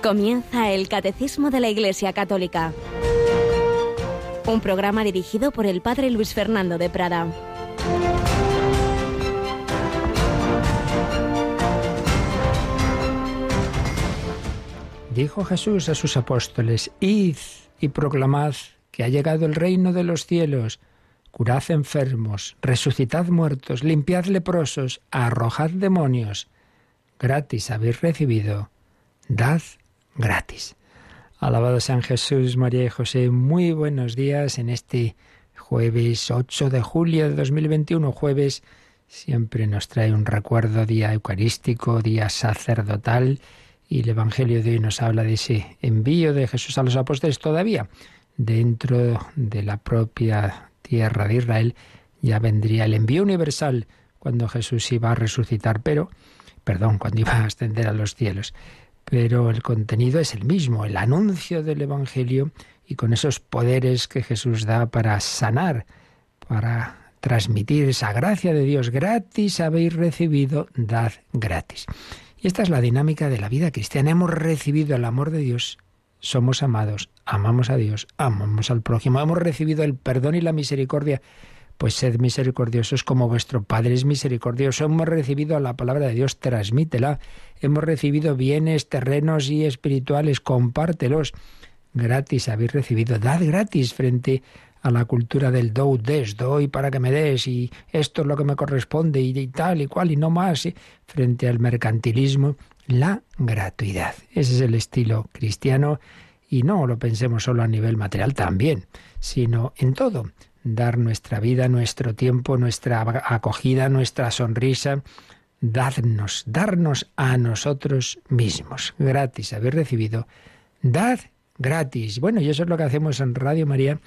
Comienza el Catecismo de la Iglesia Católica, un programa dirigido por el Padre Luis Fernando de Prada. Dijo Jesús a sus apóstoles: Id y proclamad que ha llegado el reino de los cielos. Curad enfermos, resucitad muertos, limpiad leprosos, arrojad demonios. Gratis habéis recibido, dad gratis. Alabado sean Jesús, María y José. Muy buenos días en este jueves 8 de julio de 2021. Jueves siempre nos trae un recuerdo, día eucarístico, día sacerdotal, y el Evangelio de hoy nos habla de ese envío de Jesús a los apóstoles. Todavía dentro de la propia tierra de Israel ya vendría el envío universal cuando Jesús iba a resucitar, cuando iba a ascender a los cielos. Pero el contenido es el mismo, el anuncio del Evangelio, y con esos poderes que Jesús da para sanar, para transmitir esa gracia de Dios. Gratis habéis recibido, dad gratis. Y esta es la dinámica de la vida cristiana. Hemos recibido el amor de Dios, somos amados, amamos a Dios, amamos al prójimo. Hemos recibido el perdón y la misericordia, pues sed misericordiosos como vuestro Padre es misericordioso. Hemos recibido la palabra de Dios, transmítela. Hemos recibido bienes terrenos y espirituales, compártelos. Gratis habéis recibido, dad gratis, frente a la cultura del do, des, doy para que me des, y esto es lo que me corresponde, y tal y cual, y no más, ¿sí? Frente al mercantilismo, la gratuidad. Ese es el estilo cristiano, y no lo pensemos solo a nivel material también, sino en todo. Dar nuestra vida, nuestro tiempo, nuestra acogida, nuestra sonrisa, darnos a nosotros mismos. Gratis habéis recibido, dad gratis. Bueno, y eso es lo que hacemos en Radio María,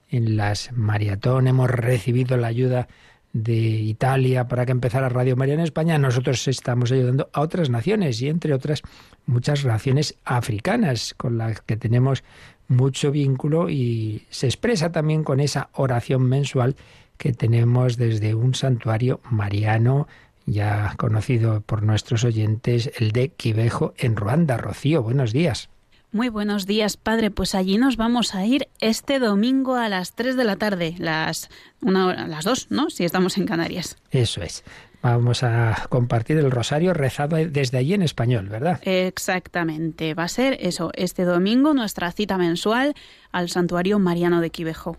en las maratón. Hemos recibido la ayuda de Italia para que empezara Radio María en España. Nosotros estamos ayudando a otras naciones, y entre otras muchas naciones africanas con las que tenemos mucho vínculo, y se expresa también con esa oración mensual que tenemos desde un santuario mariano ya conocido por nuestros oyentes, el de Kibeho en Ruanda. Rocío, buenos días. Muy buenos días, padre. Pues allí nos vamos a ir este domingo a las 3 de la tarde, las 2, ¿no? Si estamos en Canarias. Eso es. Vamos a compartir el rosario rezado desde allí en español, ¿verdad? Exactamente. Va a ser eso, este domingo, nuestra cita mensual al Santuario Mariano de Kibeho.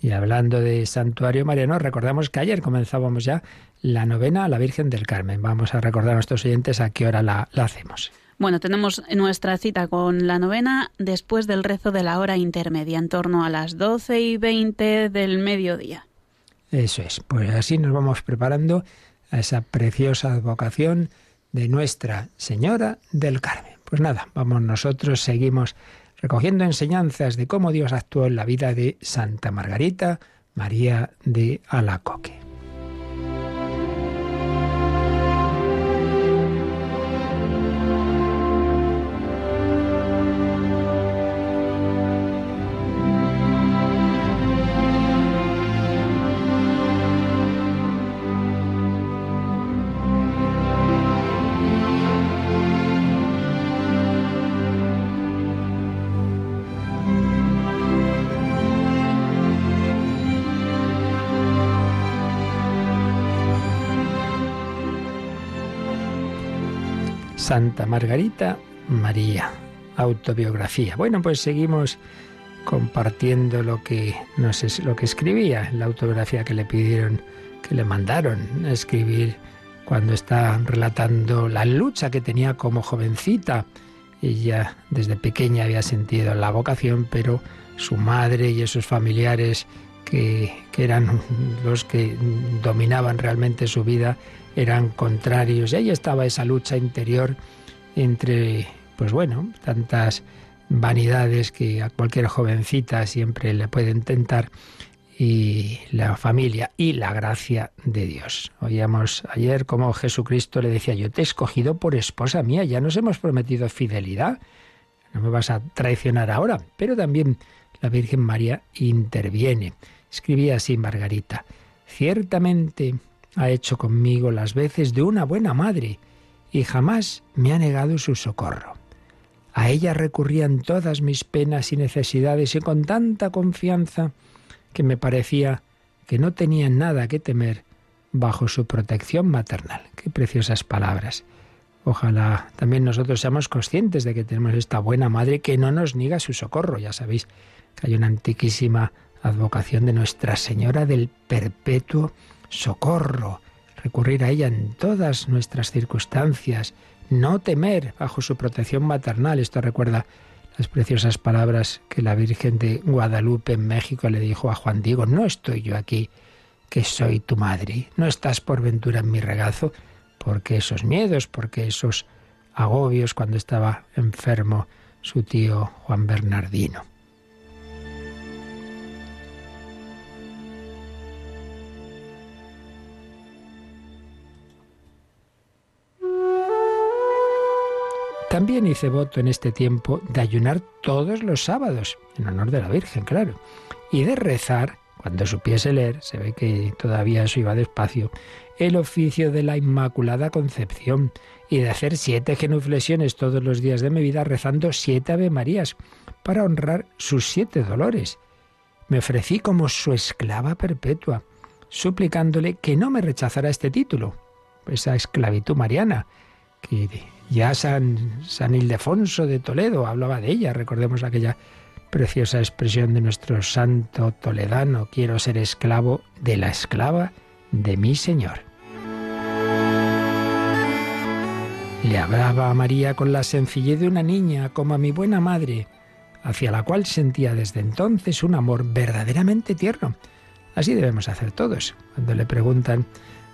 Y hablando de Santuario Mariano, recordamos que ayer comenzábamos ya la novena a la Virgen del Carmen. Vamos a recordar a nuestros oyentes a qué hora la hacemos. Bueno, tenemos nuestra cita con la novena después del rezo de la hora intermedia, en torno a las 12:20 del mediodía. Eso es, pues así nos vamos preparando a esa preciosa advocación de Nuestra Señora del Carmen. Pues nada, vamos nosotros, seguimos recogiendo enseñanzas de cómo Dios actuó en la vida de Santa Margarita María de Alacoque. Santa Margarita María, autobiografía. Bueno, pues seguimos compartiendo lo que escribía en la autobiografía que le pidieron, que le mandaron a escribir cuando está relatando la lucha que tenía como jovencita. Ella desde pequeña había sentido la vocación, pero su madre y esos familiares que eran los que dominaban realmente su vida eran contrarios. Y ahí estaba esa lucha interior entre, tantas vanidades que a cualquier jovencita siempre le pueden tentar, y la familia y la gracia de Dios. Oíamos ayer cómo Jesucristo le decía: yo te he escogido por esposa mía, ya nos hemos prometido fidelidad, no me vas a traicionar ahora. Pero también la Virgen María interviene. Escribía así Margarita: ciertamente ha hecho conmigo las veces de una buena madre y jamás me ha negado su socorro. A ella recurrían todas mis penas y necesidades, y con tanta confianza que me parecía que no tenía nada que temer bajo su protección maternal. Qué preciosas palabras. Ojalá también nosotros seamos conscientes de que tenemos esta buena madre que no nos niega su socorro. Ya sabéis que hay una antiquísima advocación de Nuestra Señora del Perpetuo Socorro. Recurrir a ella en todas nuestras circunstancias. No temer bajo su protección maternal. Esto recuerda las preciosas palabras que la Virgen de Guadalupe en México le dijo a Juan Diego: no estoy yo aquí, que soy tu madre. No estás por ventura en mi regazo. Porque esos miedos, porque esos agobios cuando estaba enfermo su tío Juan Bernardino. También hice voto en este tiempo de ayunar todos los sábados, en honor de la Virgen, claro, y de rezar, cuando supiese leer, se ve que todavía eso iba despacio, el oficio de la Inmaculada Concepción, y de hacer 7 genuflexiones todos los días de mi vida rezando 7 Avemarías para honrar sus 7 dolores. Me ofrecí como su esclava perpetua, suplicándole que no me rechazara este título, esa esclavitud mariana, que ya San Ildefonso de Toledo hablaba de ella. Recordemos aquella preciosa expresión de nuestro santo toledano: quiero ser esclavo de la esclava de mi Señor. Le hablaba a María con la sencillez de una niña, como a mi buena madre, hacia la cual sentía desde entonces un amor verdaderamente tierno. Así debemos hacer todos. Cuando le preguntan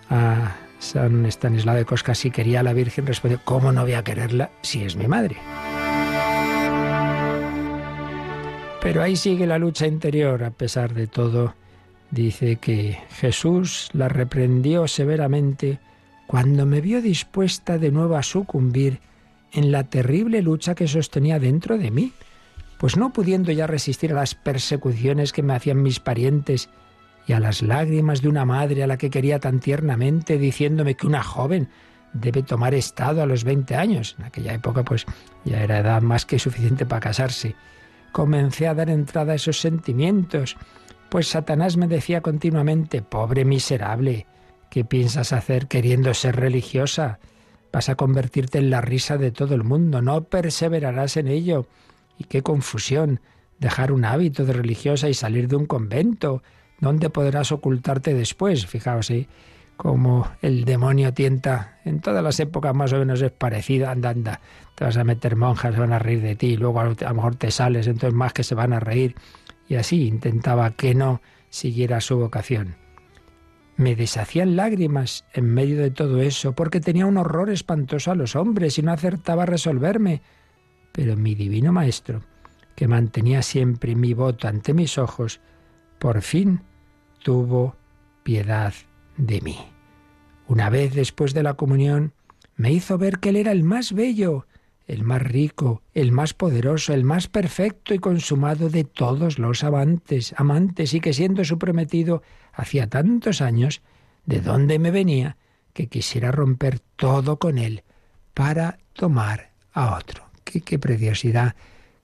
a San Estanislao de Kostka si quería a la Virgen, respondió: ¿cómo no voy a quererla si es mi madre? Pero ahí sigue la lucha interior. A pesar de todo, dice que Jesús la reprendió severamente cuando me vio dispuesta de nuevo a sucumbir en la terrible lucha que sostenía dentro de mí, pues no pudiendo ya resistir a las persecuciones que me hacían mis parientes y a las lágrimas de una madre a la que quería tan tiernamente, diciéndome que una joven debe tomar estado a los 20 años. En aquella época pues ya era edad más que suficiente para casarse. Comencé a dar entrada a esos sentimientos, pues Satanás me decía continuamente: pobre miserable, ¿qué piensas hacer queriendo ser religiosa? Vas a convertirte en la risa de todo el mundo, no perseverarás en ello. Y qué confusión, dejar un hábito de religiosa y salir de un convento. ¿Dónde podrás ocultarte después? Fijaos, como el demonio tienta, en todas las épocas más o menos es parecido. Anda, te vas a meter monjas, se van a reír de ti, y luego a lo mejor te sales, entonces más que se van a reír. Y así intentaba que no siguiera su vocación. Me deshacían lágrimas en medio de todo eso, porque tenía un horror espantoso a los hombres y no acertaba a resolverme. Pero mi divino Maestro, que mantenía siempre mi voto ante mis ojos, por fin tuvo piedad de mí. Una vez después de la comunión, me hizo ver que Él era el más bello, el más rico, el más poderoso, el más perfecto y consumado de todos los amantes, y que siendo su prometido hacía tantos años, de dónde me venía que quisiera romper todo con Él para tomar a otro. Qué preciosidad,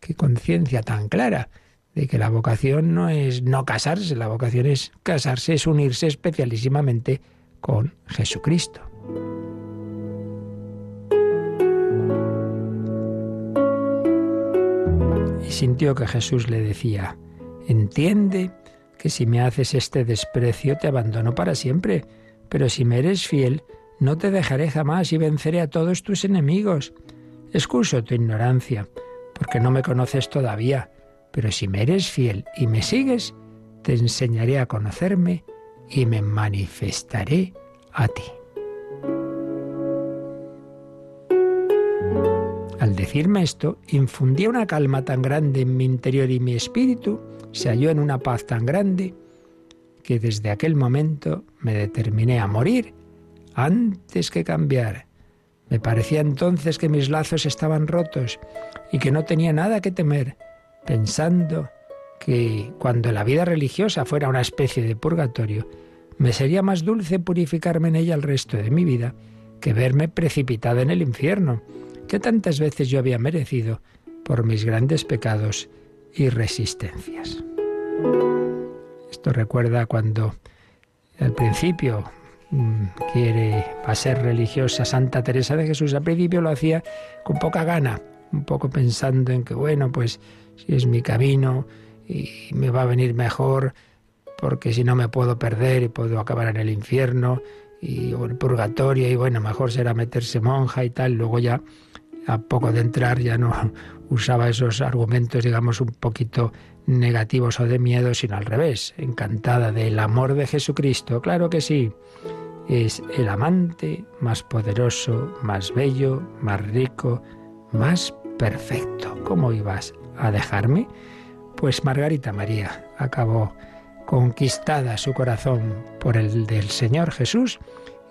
qué conciencia tan clara de que la vocación no es no casarse, la vocación es casarse, es unirse especialísimamente con Jesucristo. Y sintió que Jesús le decía: entiende que si me haces este desprecio te abandono para siempre, pero si me eres fiel no te dejaré jamás y venceré a todos tus enemigos. Excuso tu ignorancia, porque no me conoces todavía, pero si me eres fiel y me sigues, te enseñaré a conocerme y me manifestaré a ti. Al decirme esto, infundía una calma tan grande en mi interior y mi espíritu se halló en una paz tan grande que desde aquel momento me determiné a morir antes que cambiar. Me parecía entonces que mis lazos estaban rotos y que no tenía nada que temer, pensando que cuando la vida religiosa fuera una especie de purgatorio, me sería más dulce purificarme en ella el resto de mi vida que verme precipitada en el infierno, que tantas veces yo había merecido por mis grandes pecados y resistencias. Esto recuerda cuando al principio va a ser religiosa Santa Teresa de Jesús. Al principio lo hacía con poca gana, un poco pensando en que, bueno, pues si es mi camino y me va a venir mejor, porque si no me puedo perder y puedo acabar en el infierno o el purgatorio, y bueno, mejor será meterse monja y tal. Luego ya, a poco de entrar, ya no usaba esos argumentos, digamos, un poquito negativos o de miedo, sino al revés, encantada del amor de Jesucristo. Claro que sí, es el amante más poderoso, más bello, más rico, más perfecto. ¿Cómo ibas a dejarme? Pues Margarita María acabó conquistada su corazón por el del Señor Jesús,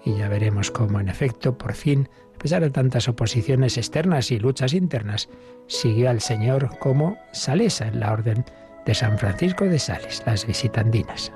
y ya veremos cómo, en efecto, por fin, a pesar de tantas oposiciones externas y luchas internas, siguió al Señor como salesa en la orden de San Francisco de Sales, las visitandinas.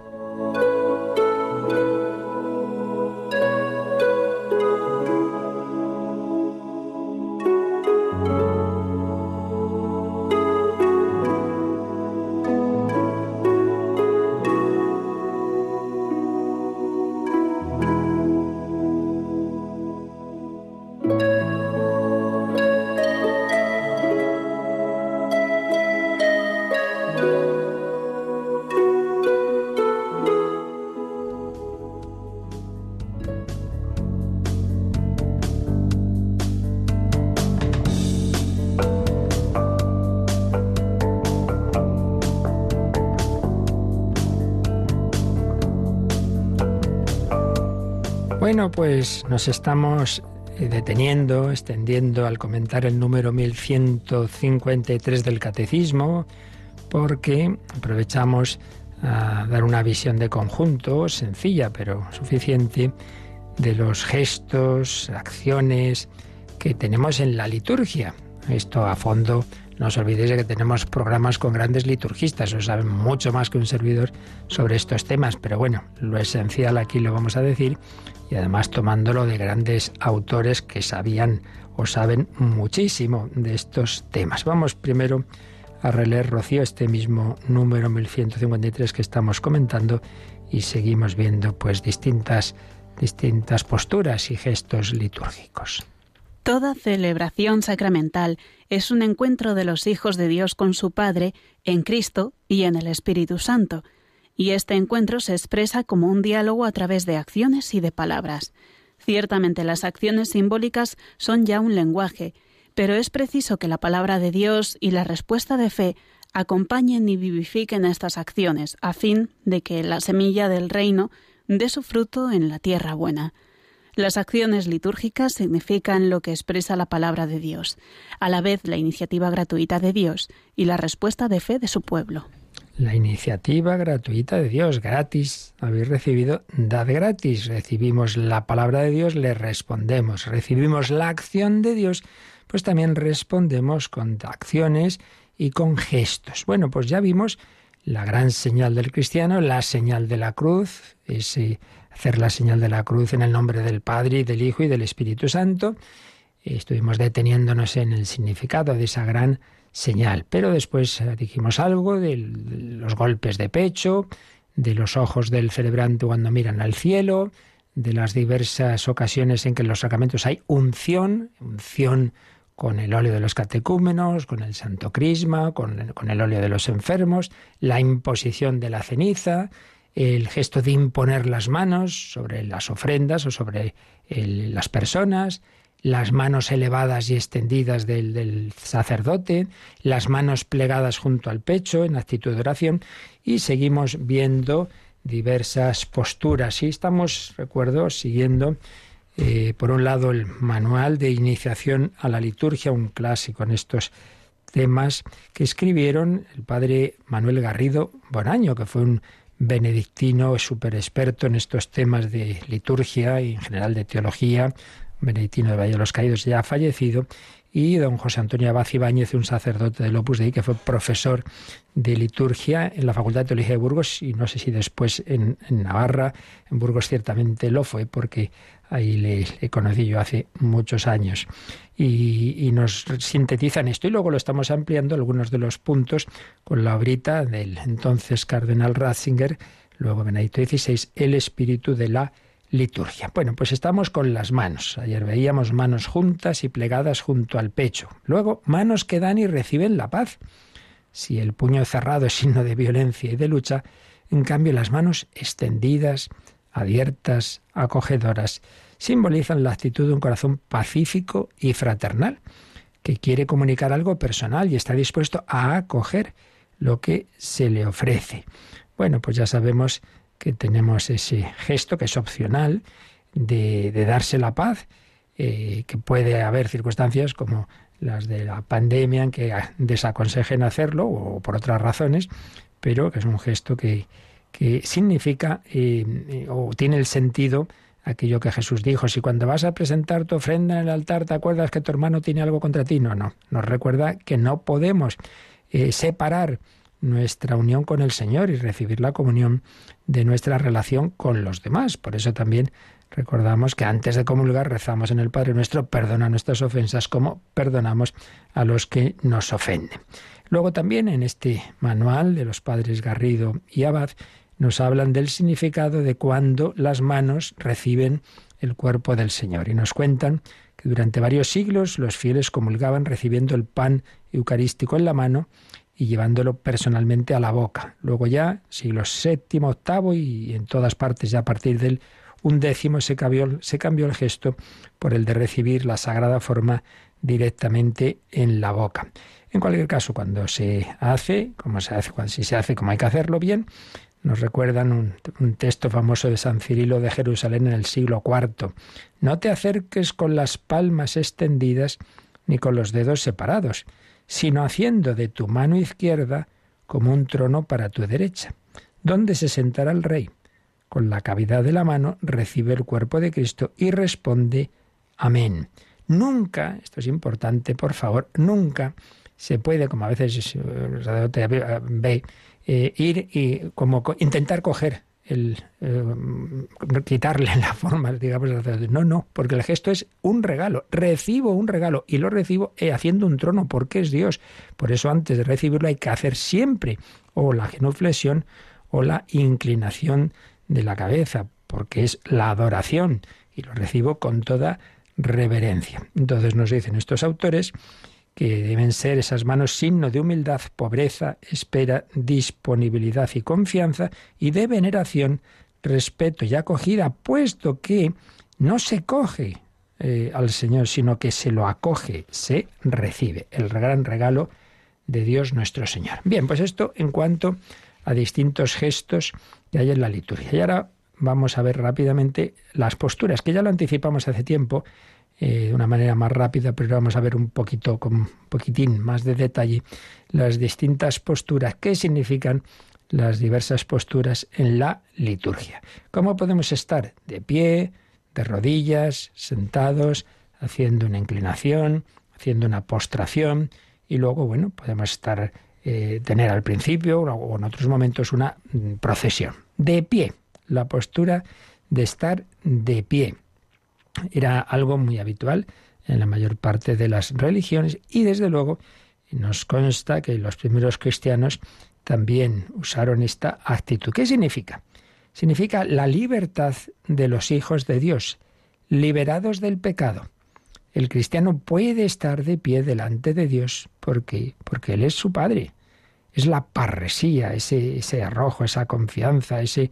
Bueno, pues nos estamos deteniendo, extendiendo al comentar el número 1153 del Catecismo, porque aprovechamos a dar una visión de conjunto, sencilla pero suficiente, de los gestos, acciones que tenemos en la liturgia. Esto a fondo, no os olvidéis de que tenemos programas con grandes liturgistas, os saben mucho más que un servidor sobre estos temas, pero bueno, lo esencial aquí lo vamos a decir, y además tomándolo de grandes autores que sabían o saben muchísimo de estos temas. Vamos primero a releer, Rocío, este mismo número 1153 que estamos comentando, y seguimos viendo pues distintas posturas y gestos litúrgicos. Toda celebración sacramental es un encuentro de los hijos de Dios con su Padre en Cristo y en el Espíritu Santo, y este encuentro se expresa como un diálogo a través de acciones y de palabras. Ciertamente las acciones simbólicas son ya un lenguaje, pero es preciso que la palabra de Dios y la respuesta de fe acompañen y vivifiquen estas acciones, a fin de que la semilla del reino dé su fruto en la tierra buena. Las acciones litúrgicas significan lo que expresa la palabra de Dios, a la vez la iniciativa gratuita de Dios y la respuesta de fe de su pueblo. La iniciativa gratuita de Dios, gratis, habéis recibido, dad gratis. Recibimos la palabra de Dios, le respondemos. Recibimos la acción de Dios, pues también respondemos con acciones y con gestos. Bueno, pues ya vimos la gran señal del cristiano, la señal de la cruz, ese hacer la señal de la cruz en el nombre del Padre y del Hijo y del Espíritu Santo. Estuvimos deteniéndonos en el significado de esa gran señal, pero después dijimos algo de los golpes de pecho, de los ojos del celebrante cuando miran al cielo, de las diversas ocasiones en que en los sacramentos hay unción con el óleo de los catecúmenos, con el santo crisma, con el óleo de los enfermos, la imposición de la ceniza, el gesto de imponer las manos sobre las ofrendas o sobre las personas, las manos elevadas y extendidas del sacerdote, las manos plegadas junto al pecho en actitud de oración, y seguimos viendo diversas posturas. Y estamos, recuerdo, siguiendo por un lado el manual de iniciación a la liturgia, un clásico en estos temas, que escribieron el padre Manuel Garrido Bonaño, que fue un benedictino súper experto en estos temas de liturgia y en general de teología, benedictino de Valle de los Caídos, ya fallecido, y don José Antonio Abad Ibáñez, un sacerdote del Opus Dei que fue profesor de liturgia en la Facultad de Teología de Burgos, y no sé si después en Navarra. En Burgos ciertamente lo fue, porque ahí le conocí yo hace muchos años. Y nos sintetizan esto, y luego lo estamos ampliando algunos de los puntos con la obrita del entonces cardenal Ratzinger, luego Benedicto XVI, el espíritu de la liturgia. Bueno, pues estamos con las manos. Ayer veíamos manos juntas y plegadas junto al pecho. Luego, manos que dan y reciben la paz. Si el puño cerrado es signo de violencia y de lucha, en cambio las manos extendidas, abiertas, acogedoras, simbolizan la actitud de un corazón pacífico y fraternal, que quiere comunicar algo personal y está dispuesto a acoger lo que se le ofrece. Bueno, pues ya sabemos que tenemos ese gesto que es opcional de darse la paz, que puede haber circunstancias como las de la pandemia en que desaconsejen hacerlo o por otras razones, pero que es un gesto que significa o tiene el sentido aquello que Jesús dijo: si cuando vas a presentar tu ofrenda en el altar te acuerdas que tu hermano tiene algo contra ti. No, nos recuerda que no podemos separar nuestra unión con el Señor y recibir la comunión de nuestra relación con los demás. Por eso también recordamos que antes de comulgar rezamos en el Padre Nuestro: perdona nuestras ofensas como perdonamos a los que nos ofenden. Luego también en este manual de los padres Garrido y Abad nos hablan del significado de cuando las manos reciben el cuerpo del Señor, y nos cuentan que durante varios siglos los fieles comulgaban recibiendo el pan eucarístico en la mano y llevándolo personalmente a la boca. Luego ya, siglos VII, VIII y en todas partes, ya a partir del XI se cambió el gesto por el de recibir la sagrada forma directamente en la boca. En cualquier caso, cuando se hace, si se hace como hay que hacerlo bien, nos recuerdan un texto famoso de San Cirilo de Jerusalén en el siglo IV. No te acerques con las palmas extendidas ni con los dedos separados, sino haciendo de tu mano izquierda como un trono para tu derecha. ¿Dónde se sentará el rey? Con la cavidad de la mano recibe el cuerpo de Cristo y responde amén. Nunca, esto es importante, por favor, nunca se puede, como a veces ve, ir y como intentar coger quitarle la forma, digamos. No, porque el gesto es un regalo. Recibo un regalo y lo recibo haciendo un trono, porque es Dios. Por eso antes de recibirlo hay que hacer siempre o la genuflexión o la inclinación de la cabeza, porque es la adoración y lo recibo con toda reverencia. Entonces nos dicen estos autores que deben ser esas manos signo de humildad, pobreza, espera, disponibilidad y confianza, y de veneración, respeto y acogida, puesto que no se coge al Señor, sino que se lo acoge, se recibe, el gran regalo de Dios nuestro Señor. Bien, pues esto en cuanto a distintos gestos que hay en la liturgia. Y ahora vamos a ver rápidamente las posturas, que ya lo anticipamos hace tiempo, de una manera más rápida, pero vamos a ver con un poquitín más de detalle las distintas posturas, qué significan las diversas posturas en la liturgia. ¿Cómo podemos estar? De pie, de rodillas, sentados, haciendo una inclinación, haciendo una postración, y luego, bueno, podemos estar, tener al principio o en otros momentos una procesión. De pie, la postura de estar de pie. Era algo muy habitual en la mayor parte de las religiones y desde luego nos consta que los primeros cristianos también usaron esta actitud. ¿Qué significa? Significa la libertad de los hijos de Dios, liberados del pecado. El cristiano puede estar de pie delante de Dios porque Él es su Padre. Es la parresía, ese arrojo, esa confianza, ese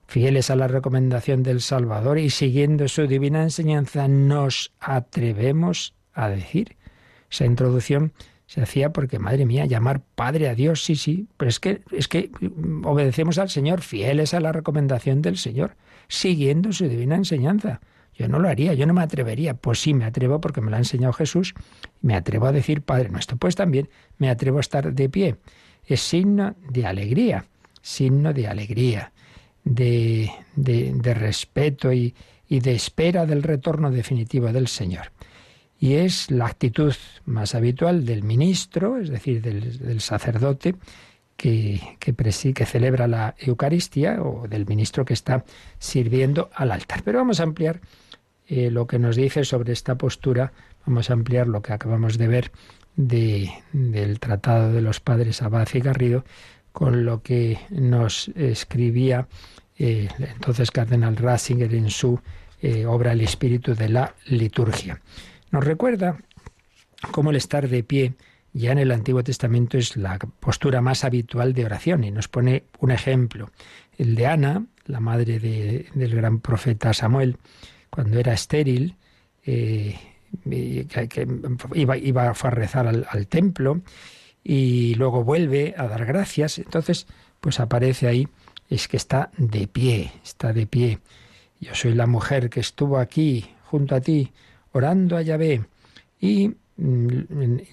fieles a la recomendación del Salvador y siguiendo su divina enseñanza, nos atrevemos a decir. Esa introducción se hacía porque, madre mía, llamar Padre a Dios, sí, pero es que obedecemos al Señor, fieles a la recomendación del Señor, siguiendo su divina enseñanza. Yo no lo haría, yo no me atrevería. Pues sí, me atrevo porque me lo ha enseñado Jesús, me atrevo a decir Padre Nuestro. Pues también me atrevo a estar de pie. Es signo de alegría, de respeto y de espera del retorno definitivo del Señor. y es la actitud más habitual del ministro, es decir, del sacerdote que celebra la Eucaristía, o del ministro que está sirviendo al altar. Pero vamos a ampliar lo que nos dice sobre esta postura, vamos a ampliar lo que acabamos de ver del Tratado de los Padres Abad y Garrido, con lo que nos escribía entonces Cardenal Ratzinger en su obra El espíritu de la liturgia. Nos recuerda cómo el estar de pie ya en el Antiguo Testamento es la postura más habitual de oración, y nos pone un ejemplo, el de Ana, la madre del gran profeta Samuel, cuando era estéril, fue a rezar al templo y luego vuelve a dar gracias. Entonces, pues aparece ahí, es que está de pie. Yo soy la mujer que estuvo aquí junto a ti orando a Yahvé. Y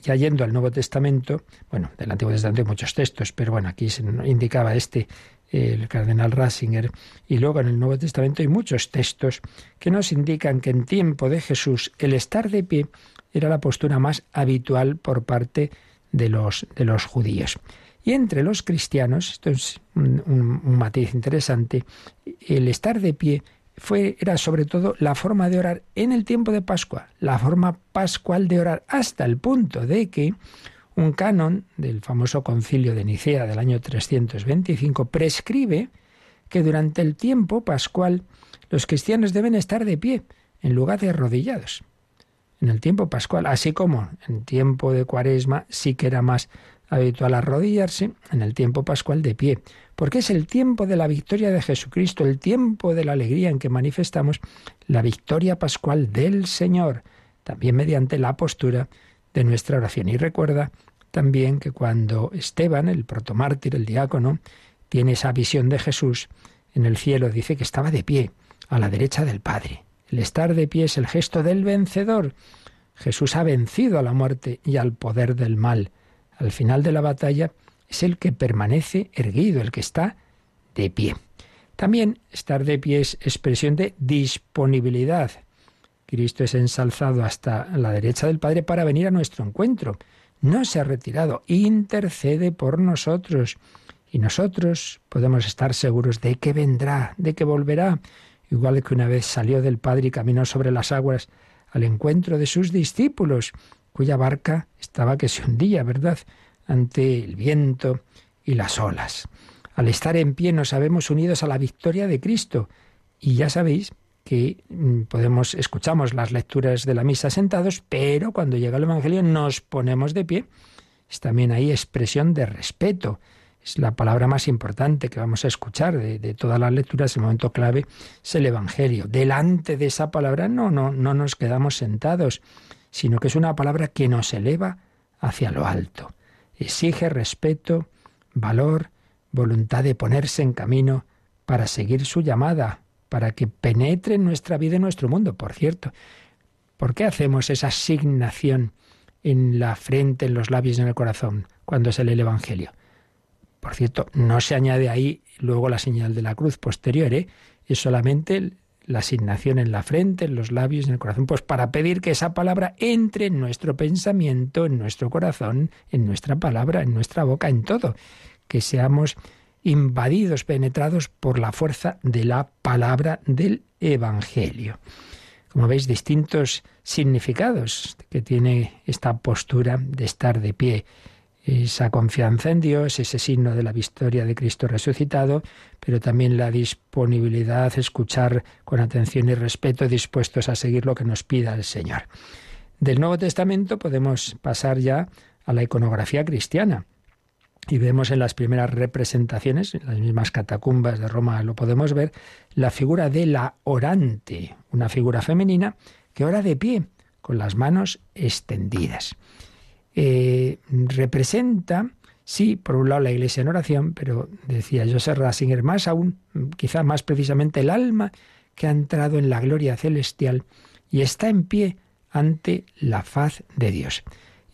ya yendo al Nuevo Testamento, bueno, del Antiguo Testamento hay muchos textos, pero bueno, aquí se indicaba el cardenal Ratzinger, y luego en el Nuevo Testamento hay muchos textos que nos indican que en tiempo de Jesús el estar de pie era la postura más habitual por parte de los judíos. Y entre los cristianos, esto es un matiz interesante, el estar de pie era sobre todo la forma de orar en el tiempo de Pascua, la forma pascual de orar, hasta el punto de que un canon del famoso concilio de Nicea del año 325 prescribe que durante el tiempo pascual los cristianos deben estar de pie en lugar de arrodillados. En el tiempo pascual, así como en tiempo de Cuaresma sí que era más habitual arrodillarse, en el tiempo pascual de pie, porque es el tiempo de la victoria de Jesucristo, el tiempo de la alegría en que manifestamos la victoria pascual del Señor, también mediante la postura de nuestra oración. Y recuerda también que cuando Esteban, el protomártir, el diácono, tiene esa visión de Jesús en el cielo, dice que estaba de pie, a la derecha del Padre. El estar de pie es el gesto del vencedor. Jesús ha vencido a la muerte y al poder del mal. Al final de la batalla es el que permanece erguido, el que está de pie. También estar de pie es expresión de disponibilidad. Cristo es ensalzado hasta la derecha del Padre para venir a nuestro encuentro. No se ha retirado, intercede por nosotros. Y nosotros podemos estar seguros de que vendrá, de que volverá. Igual que una vez salió del Padre y caminó sobre las aguas al encuentro de sus discípulos, cuya barca estaba que se hundía, ¿verdad?, ante el viento y las olas. Al estar en pie nos sabemos unidos a la victoria de Cristo. Y ya sabéis que escuchamos las lecturas de la misa sentados, pero cuando llega el Evangelio nos ponemos de pie. Es también ahí expresión de respeto. Es la palabra más importante que vamos a escuchar de todas las lecturas. El momento clave es el Evangelio. Delante de esa palabra no nos quedamos sentados, sino que es una palabra que nos eleva hacia lo alto. Exige respeto, valor, voluntad de ponerse en camino para seguir su llamada, para que penetre en nuestra vida y en nuestro mundo. Por cierto, ¿por qué hacemos esa asignación en la frente, en los labios y en el corazón cuando se lee el Evangelio? Por cierto, no se añade ahí luego la señal de la cruz posterior, es solamente la asignación en la frente, en los labios y en el corazón, pues para pedir que esa palabra entre en nuestro pensamiento, en nuestro corazón, en nuestra palabra, en nuestra boca, en todo, que seamos invadidos, penetrados por la fuerza de la palabra del Evangelio. Como veis, distintos significados que tiene esta postura de estar de pie. Esa confianza en Dios, ese signo de la victoria de Cristo resucitado, pero también la disponibilidad, escuchar con atención y respeto, dispuestos a seguir lo que nos pida el Señor. Del Nuevo Testamento podemos pasar ya a la iconografía cristiana. Y vemos en las primeras representaciones, en las mismas catacumbas de Roma lo podemos ver, la figura de la orante, una figura femenina que ora de pie, con las manos extendidas. Representa, sí, por un lado la Iglesia en oración, pero decía Joseph Ratzinger, más aún, quizá más precisamente, el alma que ha entrado en la gloria celestial y está en pie ante la faz de Dios.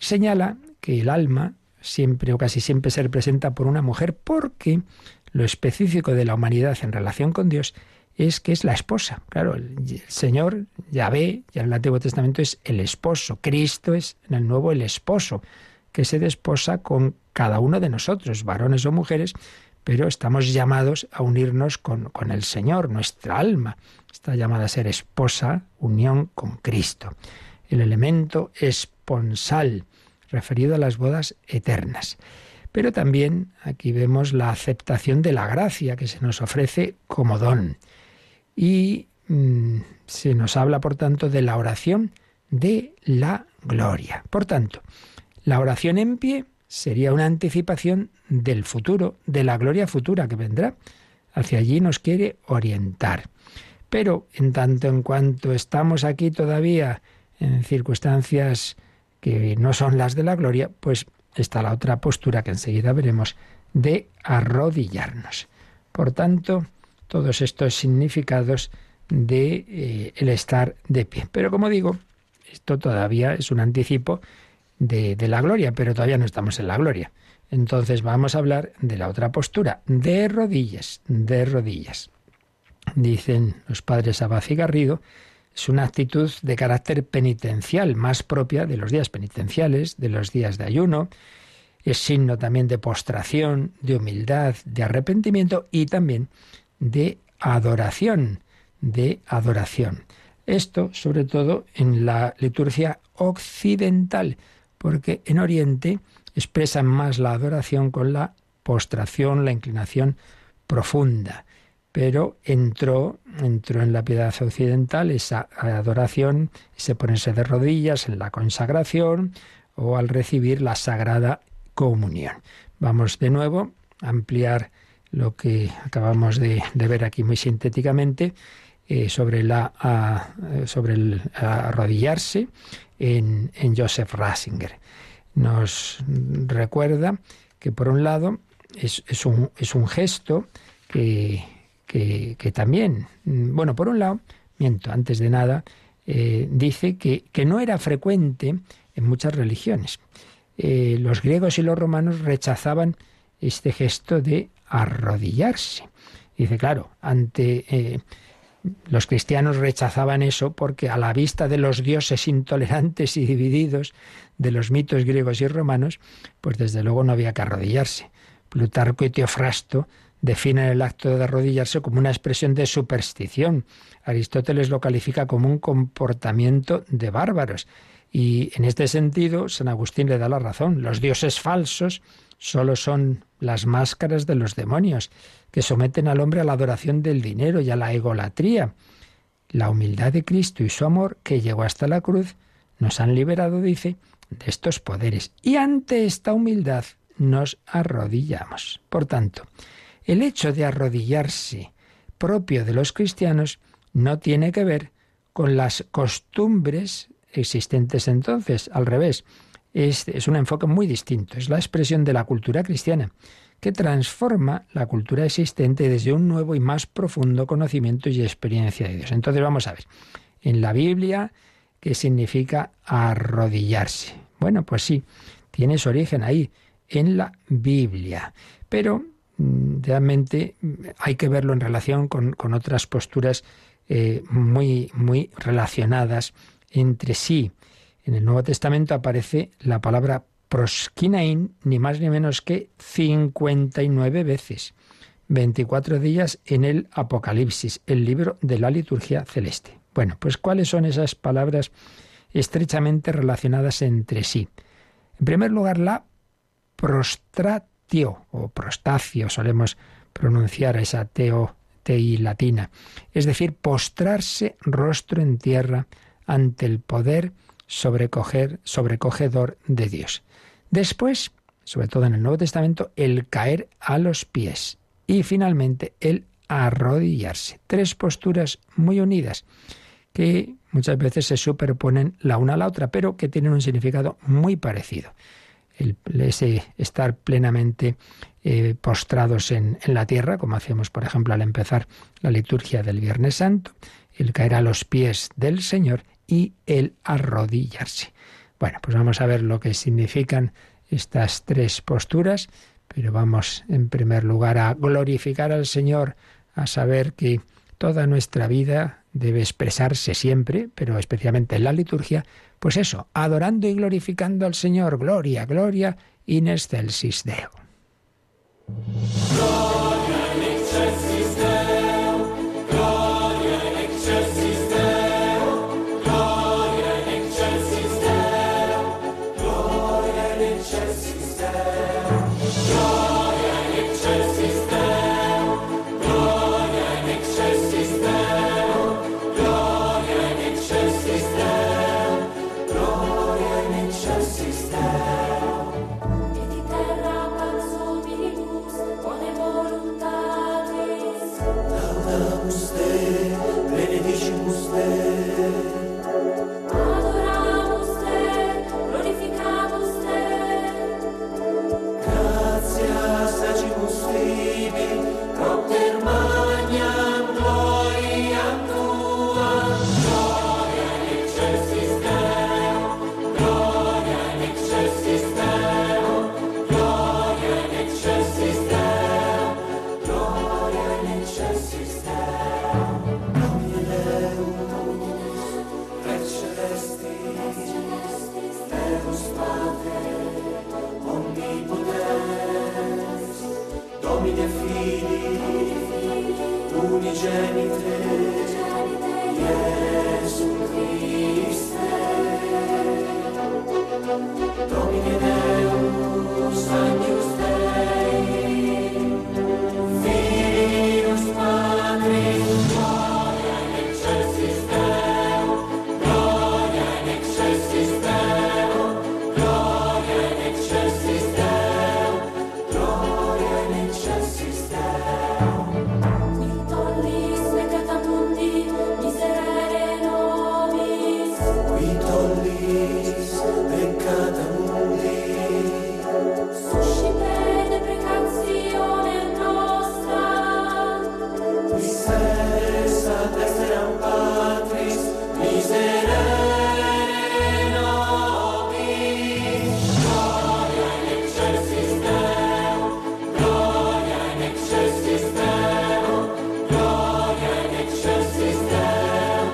Señala que el alma siempre o casi siempre se representa por una mujer porque lo específico de la humanidad en relación con Dios es que es la esposa. Claro, el Señor, Yahvé, ya en el Antiguo Testamento es el esposo. Cristo es en el Nuevo el esposo, que se desposa con cada uno de nosotros, varones o mujeres, pero estamos llamados a unirnos con el Señor. Nuestra alma está llamada a ser esposa, unión con Cristo. El elemento esponsal, referido a las bodas eternas. Pero también aquí vemos la aceptación de la gracia que se nos ofrece como don. Y se nos habla, por tanto, de la oración de la gloria. Por tanto, la oración en pie sería una anticipación del futuro, de la gloria futura que vendrá. Hacia allí nos quiere orientar. Pero en tanto en cuanto estamos aquí todavía en circunstancias que no son las de la gloria, pues está la otra postura que enseguida veremos, de arrodillarnos. Por tanto, todos estos significados de el estar de pie. Pero como digo, esto todavía es un anticipo de la gloria, pero todavía no estamos en la gloria. Entonces vamos a hablar de la otra postura, de rodillas, de rodillas. Dicen los padres Abad y Garrido, es una actitud de carácter penitencial, más propia de los días penitenciales, de los días de ayuno. Es signo también de postración, de humildad, de arrepentimiento y también de adoración, Esto, sobre todo, en la liturgia occidental, porque en Oriente expresan más la adoración con la postración, la inclinación profunda. Pero entró en la piedad occidental esa adoración, ese ponerse de rodillas en la consagración o al recibir la Sagrada Comunión. Vamos de nuevo a ampliar lo que acabamos de ver aquí muy sintéticamente sobre el arrodillarse en Joseph Ratzinger. Nos recuerda que por un lado es un gesto que también, bueno, por un lado, antes de nada, dice que no era frecuente en muchas religiones. Los griegos y los romanos rechazaban este gesto de arrodillarse. Dice, claro, los cristianos rechazaban eso porque a la vista de los dioses intolerantes y divididos de los mitos griegos y romanos, pues desde luego no había que arrodillarse. Plutarco y Teofrasto definen el acto de arrodillarse como una expresión de superstición. Aristóteles lo califica como un comportamiento de bárbaros. Y en este sentido, San Agustín le da la razón. Los dioses falsos solo son las máscaras de los demonios, que someten al hombre a la adoración del dinero y a la egolatría. La humildad de Cristo y su amor, que llegó hasta la cruz, nos han liberado, dice, de estos poderes. Y ante esta humildad nos arrodillamos. Por tanto, el hecho de arrodillarse propio de los cristianos no tiene que ver con las costumbres existentes entonces. Al revés, es un enfoque muy distinto. Es la expresión de la cultura cristiana que transforma la cultura existente desde un nuevo y más profundo conocimiento y experiencia de Dios. Entonces vamos a ver, en la Biblia, ¿qué significa arrodillarse? Bueno, pues sí, tiene su origen ahí, en la Biblia. Pero realmente hay que verlo en relación con otras posturas muy relacionadas entre sí. En el Nuevo Testamento aparece la palabra proskinein ni más ni menos que 59 veces. 24 de ellas en el Apocalipsis, el libro de la liturgia celeste. Bueno, pues ¿cuáles son esas palabras estrechamente relacionadas entre sí? En primer lugar, la prostratio o prostacio, solemos pronunciar esa TI latina, es decir, postrarse rostro en tierra ante el poder sobrecogedor de Dios. Después, sobre todo en el Nuevo Testamento, el caer a los pies y finalmente el arrodillarse. 3 posturas muy unidas que muchas veces se superponen la una a la otra, pero que tienen un significado muy parecido. Ese estar plenamente postrados en la tierra, como hacíamos, por ejemplo, al empezar la liturgia del Viernes Santo, el caer a los pies del Señor y el arrodillarse. Bueno, pues vamos a ver lo que significan estas 3 posturas, pero vamos en primer lugar a glorificar al Señor, a saber que Toda nuestra vida debe expresarse siempre, pero especialmente en la liturgia, pues eso, adorando y glorificando al Señor. Gloria, gloria, in excelsis Deo. Gloria in excelsis Deo, gloria in excelsis Deo, gloria in excelsis Deo, gloria in excelsis Deo, gloria in excelsis Deo, gloria in excelsis Deo, gloria in excelsis Deo, gloria in excelsis Deo. Laudamus Te, benedicimus Te, adoramus Te, glorificamus Te, gratias agimus Tibi, propter magnam gloriam Tuam, gloria in excelsis Deo, gloria in excelsis Deo, gloria in excelsis Deo, gloria in excelsis Deo, Domine Deum, Rex Celestis, Deus Pater, Omnipotens, Domine Filii, Unigenite, Iesu Christe, Domine Deus, Agnus Dei, Filius Patris, gloria in excelsis Deo, gloria in excelsis Deo, gloria in excelsis Deo, gloria in excelsis Deo. Qui tollis peccata mundi, miserere nobis. Qui tollis peccata mundi, suscite deprecationem nostra. Qui cessa testeram Patris, miserere nobis. Gloria in excelsis Deo, gloria in excelsis Deo, gloria in excelsis Deo,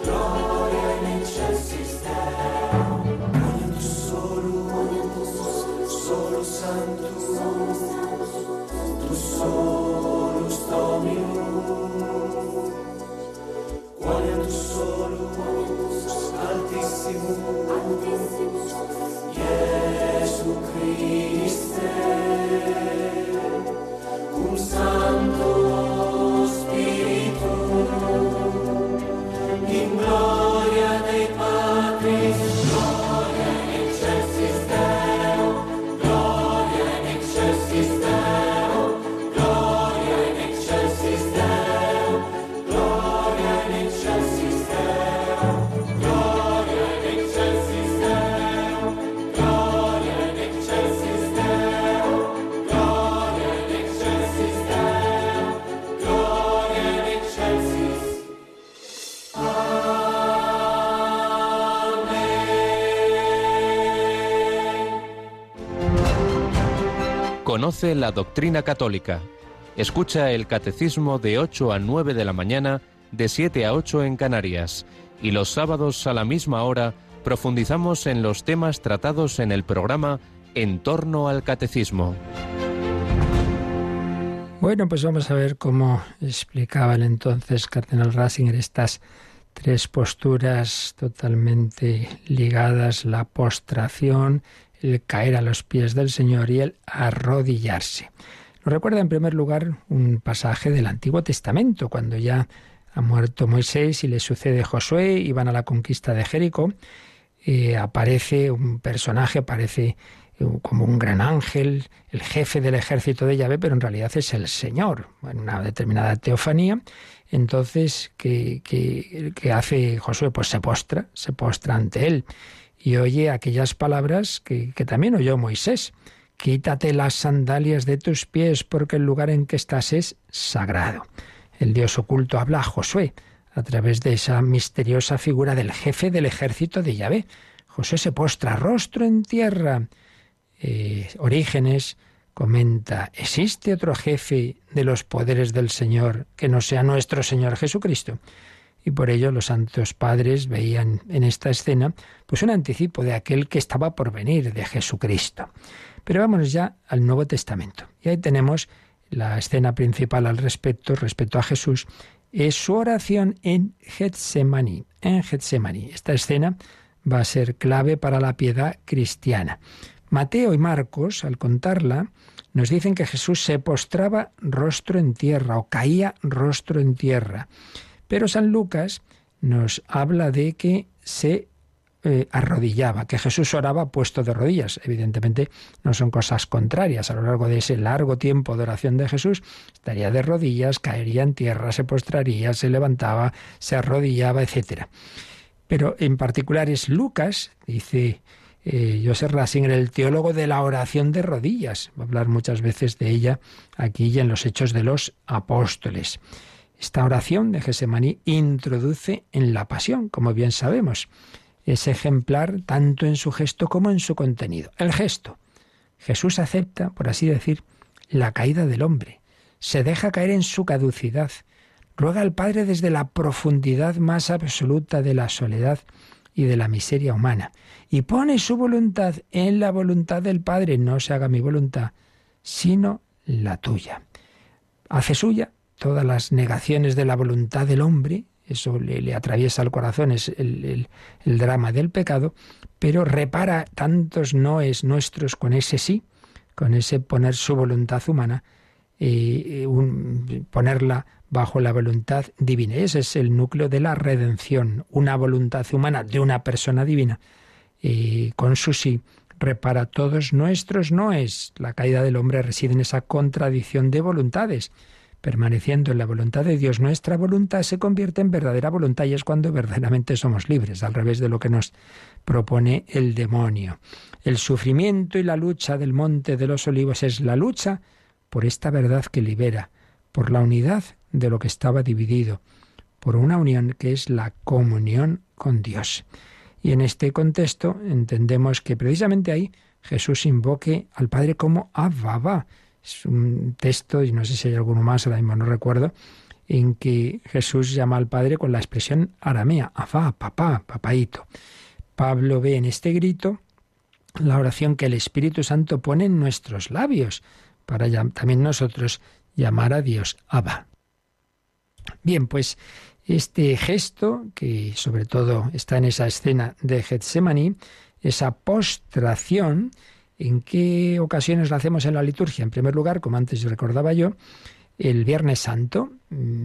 gloria in excelsis Deo. Oniantus solus sanctus, tu solus Dominus, quoniantus solus altissimus, Iesu Christe, cum Sancto Spiritu, in gloria Dei Patris, gloria in excelsis Deo, gloria in excelsis Deo, gloria in excelsis Deo, gloria in excelsis Deo, gloria in excelsis Deo, gloria in excelsis Deo, gloria in excelsis Deo, gloria in excelsis. Conoce la doctrina católica. Escucha el catecismo de 8 a 9 de la mañana, de 7 a 8 en Canarias. Y los sábados a la misma hora profundizamos en los temas tratados en el programa En torno al catecismo. Bueno, pues vamos a ver cómo explicaba el entonces cardenal Ratzinger estas tres posturas totalmente ligadas: la postración, el caer a los pies del Señor y el arrodillarse. Nos recuerda en primer lugar un pasaje del Antiguo Testamento, cuando ya ha muerto Moisés y le sucede Josué y van a la conquista de Jericó. Aparece un personaje, parece como un gran ángel, el jefe del ejército de Yahvé, pero en realidad es el Señor, en una determinada teofanía. Entonces, ¿qué hace Josué? Pues se postra ante él y oye aquellas palabras que también oyó Moisés: quítate las sandalias de tus pies, porque el lugar en que estás es sagrado. El Dios oculto habla a Josué a través de esa misteriosa figura del jefe del ejército de Yahvé. Josué se postra rostro en tierra. Orígenes comenta, ¿existe otro jefe de los poderes del Señor que no sea nuestro Señor Jesucristo? Y por ello los santos padres veían en esta escena pues un anticipo de aquel que estaba por venir, de Jesucristo. Pero vámonos ya al Nuevo Testamento. Y ahí tenemos la escena principal al respecto a Jesús, es su oración en Getsemaní. En Getsemaní. Esta escena va a ser clave para la piedad cristiana. Mateo y Marcos, al contarla, nos dicen que Jesús se postraba rostro en tierra o caía rostro en tierra. Pero San Lucas nos habla de que se arrodillaba, que Jesús oraba puesto de rodillas. Evidentemente no son cosas contrarias. A lo largo de ese largo tiempo de oración de Jesús, estaría de rodillas, caería en tierra, se postraría, se levantaba, se arrodillaba, etc. Pero en particular es Lucas, dice Joseph Ratzinger, el teólogo de la oración de rodillas. Va a hablar muchas veces de ella aquí y en los Hechos de los Apóstoles. Esta oración de Getsemaní introduce en la pasión, como bien sabemos. Es ejemplar tanto en su gesto como en su contenido. El gesto. Jesús acepta, por así decir, la caída del hombre. Se deja caer en su caducidad. Ruega al Padre desde la profundidad más absoluta de la soledad y de la miseria humana. Y pone su voluntad en la voluntad del Padre. No se haga mi voluntad, sino la tuya. Hace suya todas las negaciones de la voluntad del hombre. Eso le atraviesa el corazón, es el drama del pecado, pero repara tantos noes nuestros con ese sí, con ese poner su voluntad humana, ponerla bajo la voluntad divina. Ese es el núcleo de la redención, una voluntad humana de una persona divina, con su sí repara todos nuestros noes. La caída del hombre reside en esa contradicción de voluntades. Permaneciendo en la voluntad de Dios, nuestra voluntad se convierte en verdadera voluntad y es cuando verdaderamente somos libres, al revés de lo que nos propone el demonio. El sufrimiento y la lucha del Monte de los Olivos es la lucha por esta verdad que libera, por la unidad de lo que estaba dividido, por una unión que es la comunión con Dios. Y en este contexto entendemos que precisamente ahí Jesús invoque al Padre como Abba. Es un texto, y no sé si hay alguno más, ahora mismo no recuerdo, en que Jesús llama al Padre con la expresión aramea, Abba, papá, papaíto. Pablo ve en este grito la oración que el Espíritu Santo pone en nuestros labios, para también nosotros llamar a Dios Abba. Bien, pues este gesto, que sobre todo está en esa escena de Getsemaní, esa postración, ¿en qué ocasiones la hacemos en la liturgia? En primer lugar, como antes recordaba yo, el Viernes Santo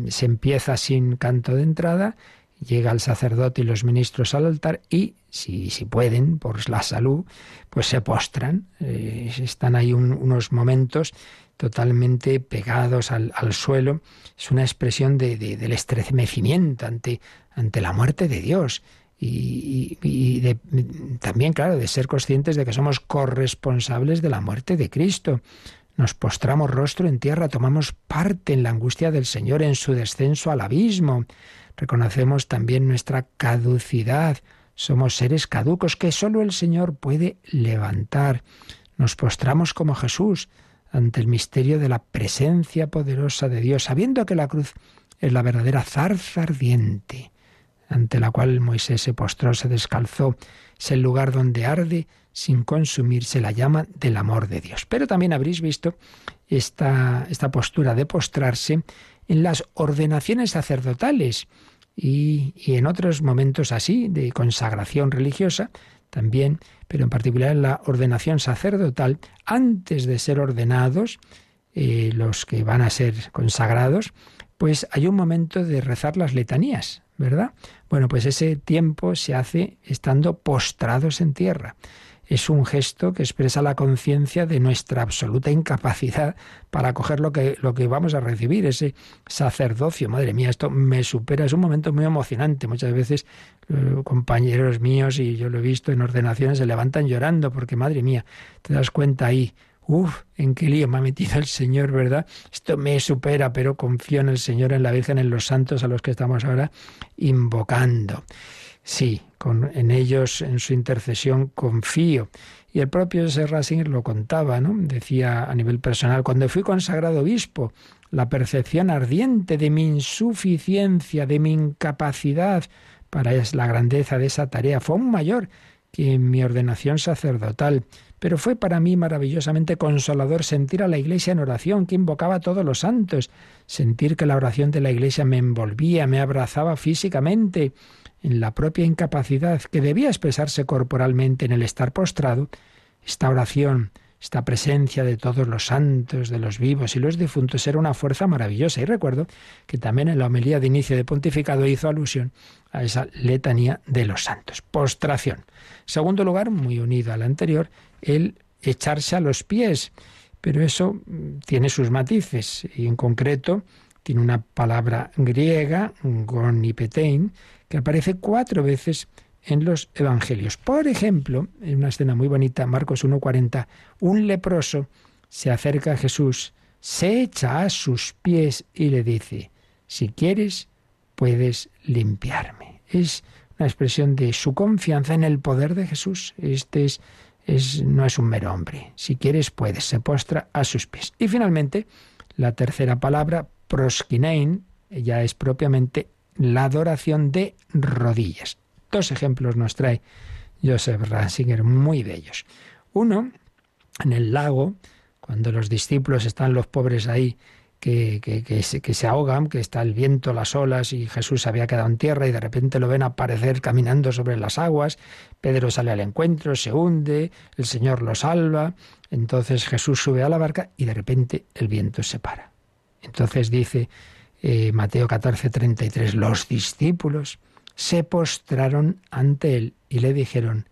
se empieza sin canto de entrada, llega el sacerdote y los ministros al altar y, si pueden, por la salud, pues se postran. Están ahí unos momentos totalmente pegados al suelo. Es una expresión del estremecimiento ante la muerte de Dios. Y también, claro, de ser conscientes de que somos corresponsables de la muerte de Cristo. Nos postramos rostro en tierra, tomamos parte en la angustia del Señor, en su descenso al abismo. Reconocemos también nuestra caducidad. Somos seres caducos que solo el Señor puede levantar. Nos postramos como Jesús ante el misterio de la presencia poderosa de Dios, sabiendo que la cruz es la verdadera zarza ardiente, ante la cual Moisés se postró, se descalzó. Es el lugar donde arde sin consumirse la llama del amor de Dios. Pero también habréis visto esta postura de postrarse en las ordenaciones sacerdotales y en otros momentos así, de consagración religiosa también, pero en particular en la ordenación sacerdotal, antes de ser ordenados, los que van a ser consagrados, pues hay un momento de rezar las letanías, ¿verdad? Bueno, pues ese tiempo se hace estando postrados en tierra. Es un gesto que expresa la conciencia de nuestra absoluta incapacidad para acoger lo que vamos a recibir, ese sacerdocio. Madre mía, esto me supera, es un momento muy emocionante. Muchas veces compañeros míos, y yo lo he visto en ordenaciones, se levantan llorando porque, madre mía, te das cuenta ahí, en qué lío me ha metido el Señor, ¿verdad? Esto me supera, pero confío en el Señor, en la Virgen, en los santos a los que estamos ahora invocando. Sí, en ellos, en su intercesión, confío. Y el propio Joseph Ratzinger lo contaba, ¿no? Decía a nivel personal, cuando fui consagrado obispo, la percepción ardiente de mi insuficiencia, de mi incapacidad para la grandeza de esa tarea fue aún mayor que en mi ordenación sacerdotal. Pero fue para mí maravillosamente consolador sentir a la Iglesia en oración, que invocaba a todos los santos, sentir que la oración de la Iglesia me envolvía, me abrazaba físicamente, en la propia incapacidad que debía expresarse corporalmente en el estar postrado. Esta oración, esta presencia de todos los santos, de los vivos y los difuntos, era una fuerza maravillosa. Y recuerdo que también en la homilía de inicio de pontificado hizo alusión a esa letanía de los santos. Postración. Segundo lugar, muy unido al anterior, el echarse a los pies. Pero eso tiene sus matices y en concreto tiene una palabra griega, gonipetein, que aparece 4 veces en los evangelios. Por ejemplo, en una escena muy bonita, Marcos 1:40, un leproso se acerca a Jesús, se echa a sus pies y le dice, si quieres, puedes limpiarme. Es una expresión de su confianza en el poder de Jesús. No es un mero hombre. Si quieres, puedes. Se postra a sus pies. Y finalmente, la tercera palabra, proskinein, ya es propiamente la adoración de rodillas. 2 ejemplos nos trae Joseph Ratzinger, muy bellos. Uno, en el lago, cuando los discípulos están los pobres ahí, que se ahogan, que está el viento, las olas, y Jesús había quedado en tierra y de repente lo ven aparecer caminando sobre las aguas. Pedro sale al encuentro, se hunde, el Señor lo salva. Entonces Jesús sube a la barca y de repente el viento se para. Entonces dice Mateo 14:33, los discípulos se postraron ante él y le dijeron,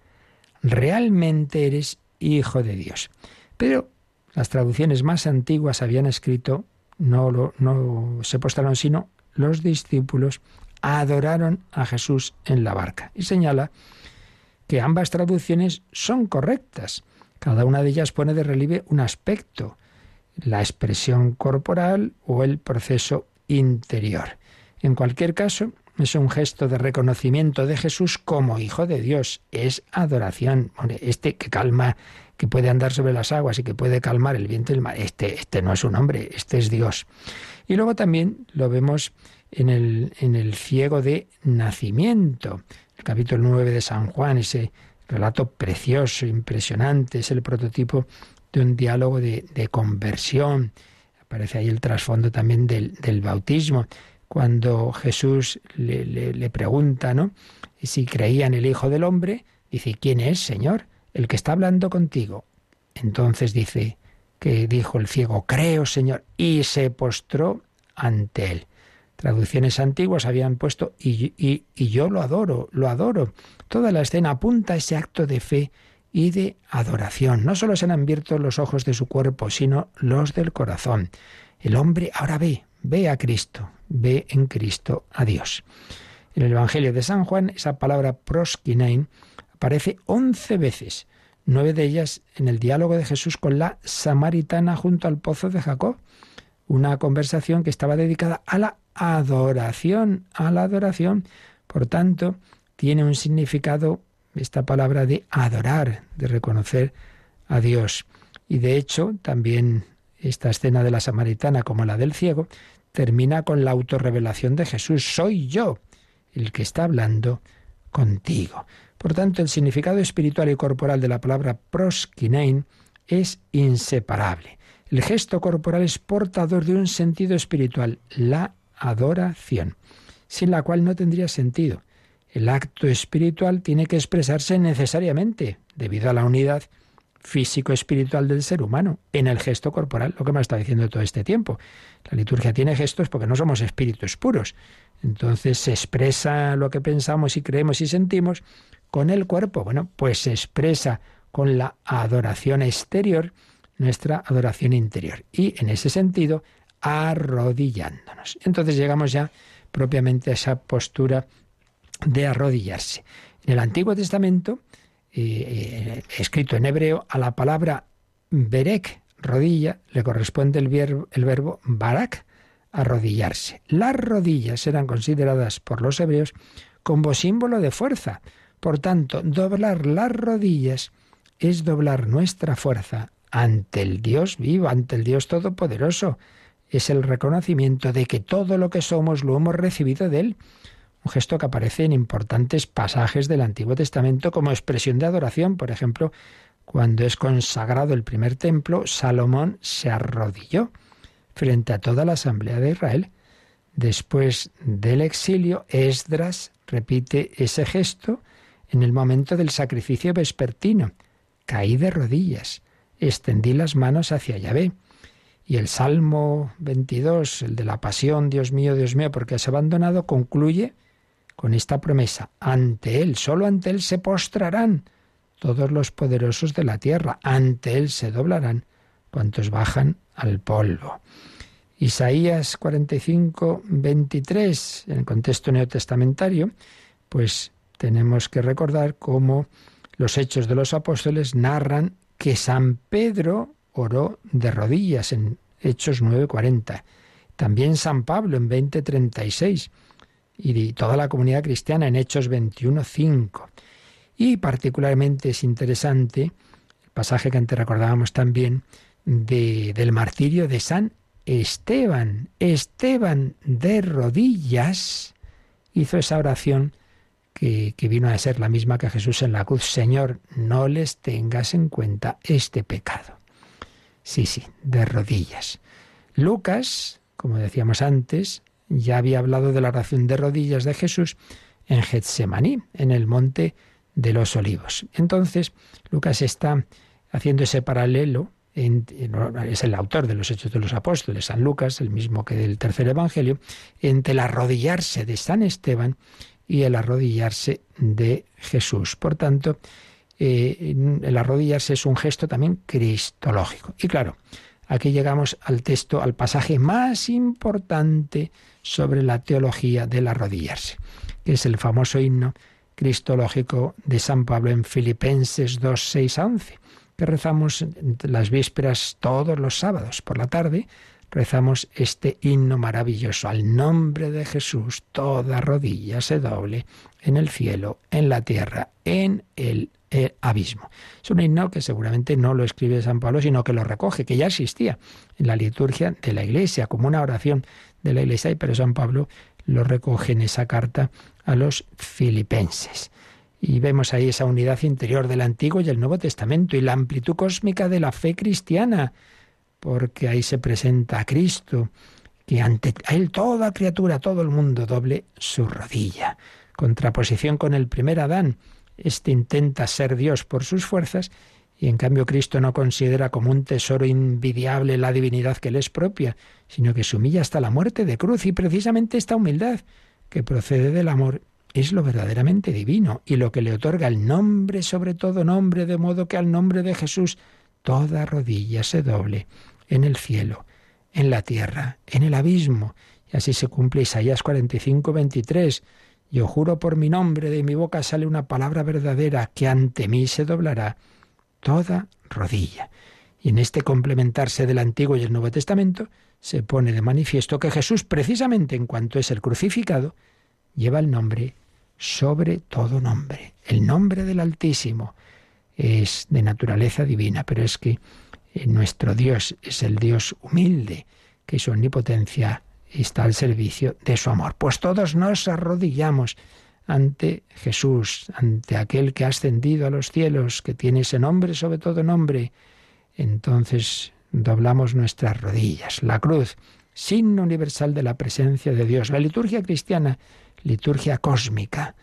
realmente eres Hijo de Dios. Pero las traducciones más antiguas habían escrito, no se postraron, sino los discípulos adoraron a Jesús en la barca. Y señala que ambas traducciones son correctas. Cada una de ellas pone de relieve un aspecto, la expresión corporal o el proceso interior. En cualquier caso, es un gesto de reconocimiento de Jesús como Hijo de Dios. Es adoración. Este que calma, que puede andar sobre las aguas y que puede calmar el viento y el mar, este no es un hombre, este es Dios. Y luego también lo vemos en el ciego de nacimiento. El capítulo 9 de San Juan, ese relato precioso, impresionante, es el prototipo de un diálogo de conversión. Aparece ahí el trasfondo también del bautismo. Cuando Jesús le pregunta, ¿no?, si creía en el Hijo del Hombre, dice, ¿quién es, Señor? El que está hablando contigo. Entonces dice que dijo el ciego, creo, Señor, y se postró ante él. Traducciones antiguas habían puesto, y yo lo adoro. Toda la escena apunta a ese acto de fe y de adoración. No solo se han abierto los ojos de su cuerpo, sino los del corazón. El hombre ahora ve a Cristo, ve en Cristo a Dios. En el Evangelio de San Juan, esa palabra proskinein aparece 11 veces, 9 de ellas en el diálogo de Jesús con la samaritana junto al pozo de Jacob, una conversación que estaba dedicada a la adoración, Por tanto, tiene un significado esta palabra de adorar, de reconocer a Dios. Y de hecho, también esta escena de la samaritana, como la del ciego, termina con la autorrevelación de Jesús. Soy yo el que está hablando contigo. Por tanto, el significado espiritual y corporal de la palabra proskinein es inseparable. El gesto corporal es portador de un sentido espiritual, la adoración, sin la cual no tendría sentido. El acto espiritual tiene que expresarse necesariamente, debido a la unidad físico-espiritual del ser humano, en el gesto corporal, lo que me ha estado diciendo todo este tiempo. La liturgia tiene gestos porque no somos espíritus puros. Entonces se expresa lo que pensamos y creemos y sentimos con el cuerpo. Bueno, pues se expresa con la adoración exterior nuestra adoración interior. Y en ese sentido, arrodillándonos. Entonces llegamos ya propiamente a esa postura de arrodillarse. En el Antiguo Testamento, escrito en hebreo, a la palabra berek, rodilla, le corresponde el verbo barak, arrodillarse. Las rodillas eran consideradas por los hebreos como símbolo de fuerza. Por tanto, doblar las rodillas es doblar nuestra fuerza ante el Dios vivo, ante el Dios todopoderoso. Es el reconocimiento de que todo lo que somos lo hemos recibido de Él. Un gesto que aparece en importantes pasajes del Antiguo Testamento como expresión de adoración. Por ejemplo, cuando es consagrado el primer templo, Salomón se arrodilló frente a toda la asamblea de Israel. Después del exilio, Esdras repite ese gesto en el momento del sacrificio vespertino. Caí de rodillas, extendí las manos hacia Yahvé. Y el Salmo 22, el de la pasión, Dios mío, ¿por qué has abandonado?, concluye con esta promesa: ante Él, solo ante Él se postrarán todos los poderosos de la tierra, ante Él se doblarán cuantos bajan al polvo. Isaías 45, 23, en el contexto neotestamentario, pues tenemos que recordar cómo los Hechos de los Apóstoles narran que San Pedro oró de rodillas en Hechos 9:40. También San Pablo en 20:36 y toda la comunidad cristiana en Hechos 21:5. Y particularmente es interesante el pasaje que antes recordábamos también del martirio de San Esteban. Esteban de rodillas hizo esa oración que vino a ser la misma que Jesús en la cruz: Señor, no les tengas en cuenta este pecado. Sí, de rodillas. Lucas, como decíamos antes, ya había hablado de la oración de rodillas de Jesús en Getsemaní, en el monte de los Olivos. Entonces, Lucas está haciendo ese paralelo, es el autor de los Hechos de los Apóstoles, San Lucas, el mismo que del tercer Evangelio, entre el arrodillarse de San Esteban y el arrodillarse de Jesús. Por tanto, el arrodillarse es un gesto también cristológico. Y claro, aquí llegamos al texto, al pasaje más importante sobre la teología del arrodillarse, que es el famoso himno cristológico de San Pablo en Filipenses 2, 6-11, que rezamos en las vísperas todos los sábados por la tarde. Rezamos este himno maravilloso: al nombre de Jesús toda rodilla se doble, en el cielo, en la tierra, en el abismo. Es un himno que seguramente no lo escribe San Pablo, sino que lo recoge, que ya existía en la liturgia de la Iglesia, como una oración de la Iglesia, pero San Pablo lo recoge en esa carta a los filipenses. Y vemos ahí esa unidad interior del Antiguo y el Nuevo Testamento y la amplitud cósmica de la fe cristiana, porque ahí se presenta a Cristo, que ante Él toda criatura, todo el mundo doble su rodilla. Contraposición con el primer Adán. Este intenta ser Dios por sus fuerzas y en cambio Cristo no considera como un tesoro invidiable la divinidad que le es propia, sino que se humilla hasta la muerte de cruz. Y precisamente esta humildad que procede del amor es lo verdaderamente divino y lo que le otorga el nombre sobre todo nombre, de modo que al nombre de Jesús toda rodilla se doble, en el cielo, en la tierra, en el abismo. Y así se cumple Isaías 45, 23. Yo juro por mi nombre, de mi boca sale una palabra verdadera, que ante mí se doblará toda rodilla. Y en este complementarse del Antiguo y el Nuevo Testamento se pone de manifiesto que Jesús, precisamente en cuanto es el crucificado, lleva el nombre sobre todo nombre. El nombre del Altísimo es de naturaleza divina, pero es que nuestro Dios es el Dios humilde, que su omnipotencia está al servicio de su amor. Pues todos nos arrodillamos ante Jesús, ante aquel que ha ascendido a los cielos, que tiene ese nombre sobre todo nombre. Entonces doblamos nuestras rodillas. La cruz, signo universal de la presencia de Dios. La liturgia cristiana, liturgia cósmica,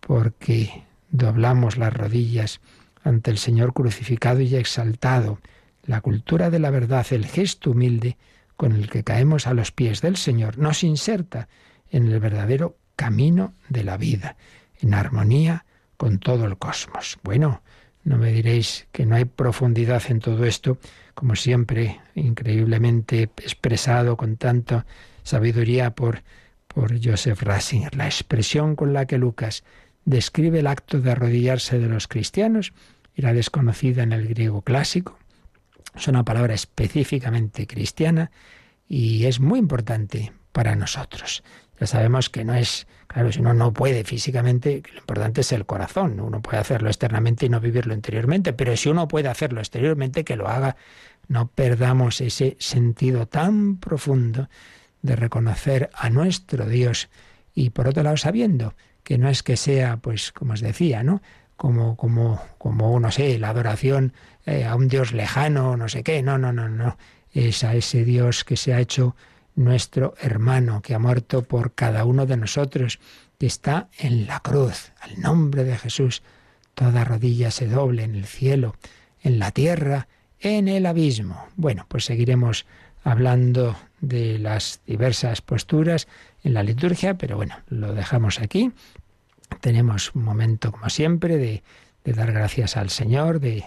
porque doblamos las rodillas ante el Señor crucificado y exaltado. La cultura de la verdad, el gesto humilde con el que caemos a los pies del Señor, nos inserta en el verdadero camino de la vida, en armonía con todo el cosmos. Bueno, no me diréis que no hay profundidad en todo esto, como siempre, increíblemente expresado con tanta sabiduría por Joseph Ratzinger. La expresión con la que Lucas describe el acto de arrodillarse de los cristianos era desconocida en el griego clásico. Es una palabra específicamente cristiana y es muy importante para nosotros. Ya sabemos que no es, claro, si uno no puede físicamente, lo importante es el corazón. Uno puede hacerlo externamente y no vivirlo interiormente, pero si uno puede hacerlo exteriormente, que lo haga. No perdamos ese sentido tan profundo de reconocer a nuestro Dios y por otro lado sabiendo que no es que sea, pues como os decía, ¿no? Como no sé, la adoración a un Dios lejano, no sé qué, no. Es a ese Dios que se ha hecho nuestro hermano, que ha muerto por cada uno de nosotros, que está en la cruz. Al nombre de Jesús, toda rodilla se doble en el cielo, en la tierra, en el abismo. Bueno, pues seguiremos hablando de las diversas posturas en la liturgia, pero bueno, lo dejamos aquí. Tenemos un momento, como siempre, de dar gracias al Señor, de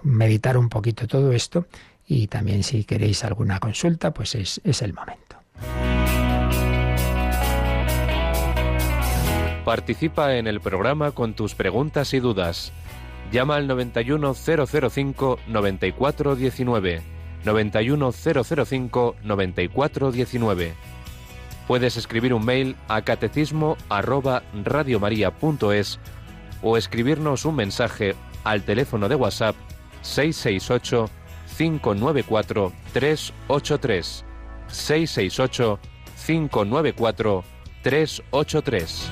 meditar un poquito todo esto, y también si queréis alguna consulta, pues es el momento. Participa en el programa con tus preguntas y dudas. Llama al 91005-9419, 91005-9419. Puedes escribir un mail a catecismo@radiomaria.es o escribirnos un mensaje al teléfono de WhatsApp 668-594-383, 668-594-383.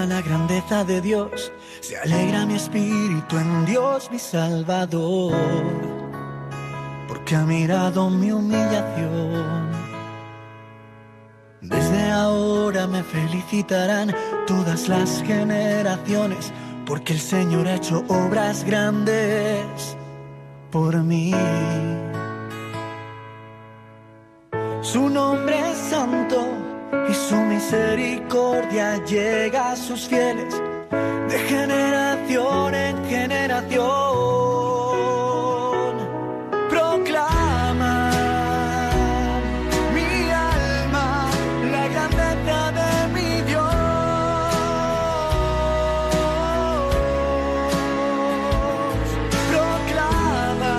La grandeza de Dios, se alegra mi espíritu en Dios mi Salvador, porque ha mirado mi humillación. Desde ahora me felicitarán todas las generaciones, porque el Señor ha hecho obras grandes por mí. Su nombre es santo y su misericordia llega a sus fieles de generación en generación. Proclama mi alma la grandeza de mi Dios. Proclama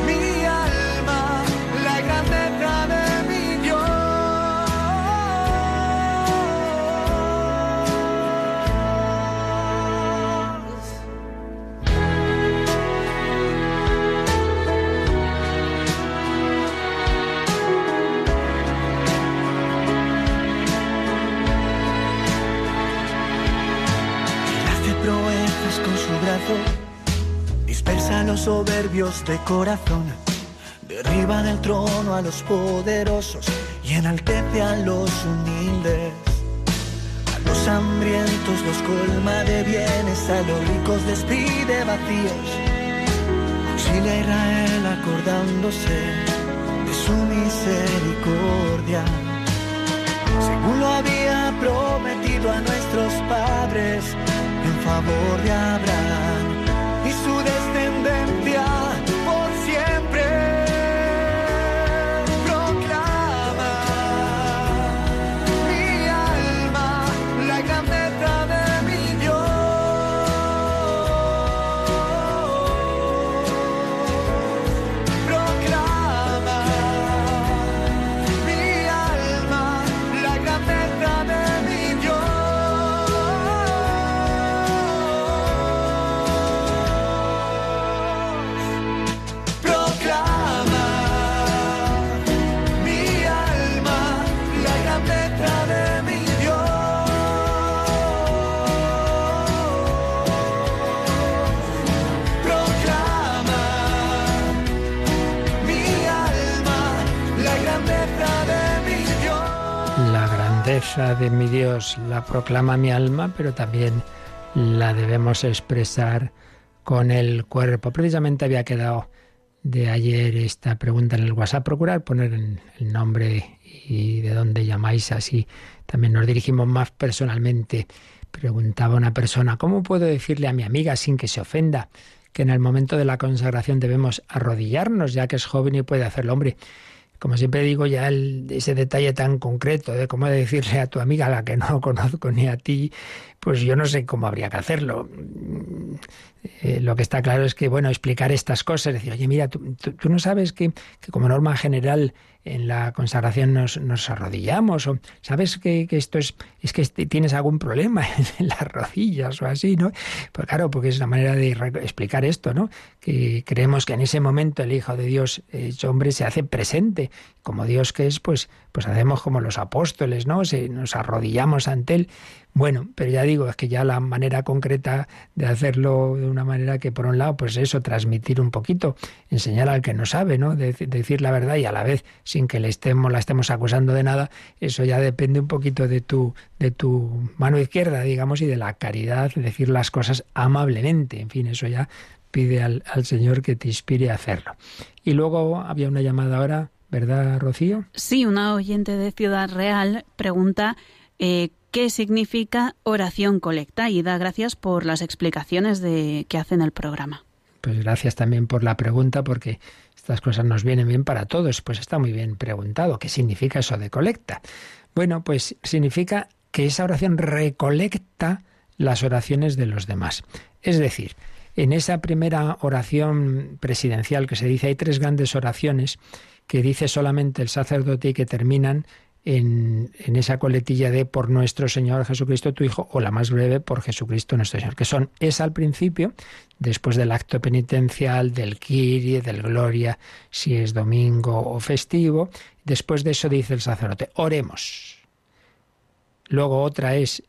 mi alma la grandeza de mi Dios. Con su brazo dispersa a los soberbios de corazón, derriba del trono a los poderosos y enaltece a los humildes. A los hambrientos los colma de bienes, a los ricos despide vacíos. Auxilia a Israel acordándose de su misericordia, según lo había prometido a nuestros padres, en favor de Abraham y su descendencia por siempre. Proclama mi alma la grandeza de mi Dios. Proclama mi alma la grandeza de mi Dios. De mi Dios la proclama mi alma, pero también la debemos expresar con el cuerpo. Precisamente había quedado de ayer esta pregunta en el WhatsApp. Procurar poner el nombre y de dónde llamáis, así también nos dirigimos más personalmente. Preguntaba una persona: ¿cómo puedo decirle a mi amiga sin que se ofenda que en el momento de la consagración debemos arrodillarnos, ya que es joven y puede hacerlo. Hombre, como siempre digo, ya ese detalle tan concreto de cómo decirle a tu amiga, a la que no conozco, ni a ti, pues yo no sé cómo habría que hacerlo. Lo que está claro es que, bueno, explicar estas cosas, decir, oye, mira, tú no sabes que como norma general en la consagración nos arrodillamos, o sabes que esto es que tienes algún problema en las rodillas o así, ¿no? Pues claro, porque es la manera de explicar esto, ¿no? Que creemos que en ese momento el Hijo de Dios hecho hombre se hace presente, como Dios que es, pues hacemos como los apóstoles, ¿no? Nos arrodillamos ante Él. Bueno, pero ya digo, es que ya la manera concreta de hacerlo de una manera que, por un lado, pues eso, transmitir un poquito, enseñar al que no sabe, ¿no? Decir la verdad y a la vez sin que la estemos acusando de nada, eso ya depende un poquito de tu mano izquierda, digamos, y de la caridad, decir las cosas amablemente. En fin, eso ya pide al Señor que te inspire a hacerlo. Y luego había una llamada ahora, ¿verdad, Rocío? Sí, una oyente de Ciudad Real pregunta qué significa oración colecta y da gracias por las explicaciones que hace en el programa. Pues gracias también por la pregunta, porque estas cosas nos vienen bien para todos. Pues está muy bien preguntado. ¿Qué significa eso de colecta? Bueno, pues significa que esa oración recolecta las oraciones de los demás. Es decir, en esa primera oración presidencial que se dice, hay 3 grandes oraciones que dice solamente el sacerdote y que terminan en esa coletilla de por nuestro Señor Jesucristo tu Hijo, o la más breve, por Jesucristo nuestro Señor, que son esa al principio, después del acto penitencial, del Kyrie, del Gloria, si es domingo o festivo. Después de eso dice el sacerdote, oremos. Luego otra es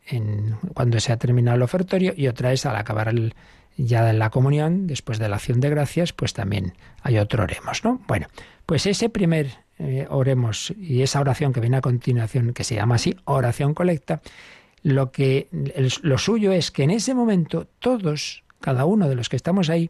cuando se ha terminado el ofertorio, y otra es al acabar ya en la comunión, después de la acción de gracias, pues también hay otro oremos, ¿no? Bueno, pues ese primer oremos y esa oración que viene a continuación, que se llama así, oración colecta, lo suyo es que en ese momento todos, cada uno de los que estamos ahí,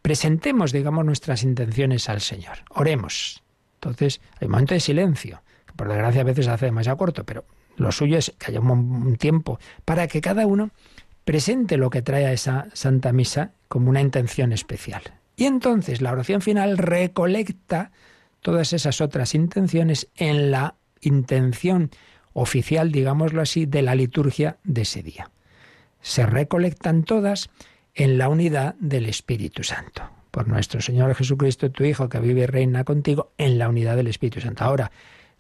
presentemos, digamos, nuestras intenciones al Señor. Oremos. Entonces, hay un momento de silencio, que por desgracia a veces se hace demasiado corto, pero lo suyo es que haya un tiempo para que cada uno presente lo que trae a esa Santa Misa como una intención especial. Y entonces la oración final recolecta todas esas otras intenciones en la intención oficial, digámoslo así, de la liturgia de ese día. Se recolectan todas en la unidad del Espíritu Santo. Por nuestro Señor Jesucristo, tu Hijo, que vive y reina contigo, en la unidad del Espíritu Santo. Ahora,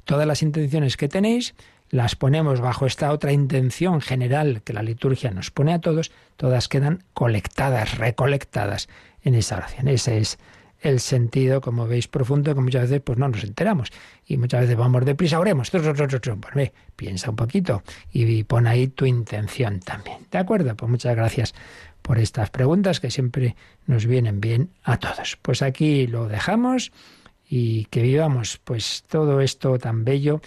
todas las intenciones que tenéis las ponemos bajo esta otra intención general que la liturgia nos pone a todos, todas quedan colectadas, recolectadas en esa oración. Ese es el sentido, como veis, profundo, que muchas veces pues no nos enteramos. Y muchas veces vamos deprisa, oremos. Pues piensa un poquito y pon ahí tu intención también. ¿De acuerdo? Pues muchas gracias por estas preguntas que siempre nos vienen bien a todos. Pues aquí lo dejamos y que vivamos pues todo esto tan bello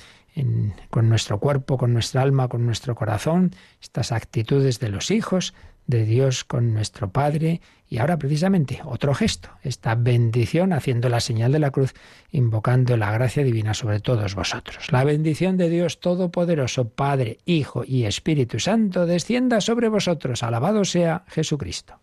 con nuestro cuerpo, con nuestra alma, con nuestro corazón, estas actitudes de los hijos de Dios con nuestro Padre. Y ahora precisamente otro gesto, esta bendición haciendo la señal de la cruz, invocando la gracia divina sobre todos vosotros. La bendición de Dios Todopoderoso, Padre, Hijo y Espíritu Santo, descienda sobre vosotros. Alabado sea Jesucristo.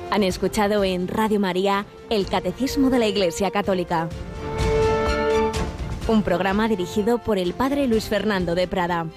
Han escuchado en Radio María el Catecismo de la Iglesia Católica, un programa dirigido por el Padre Luis Fernando de Prada.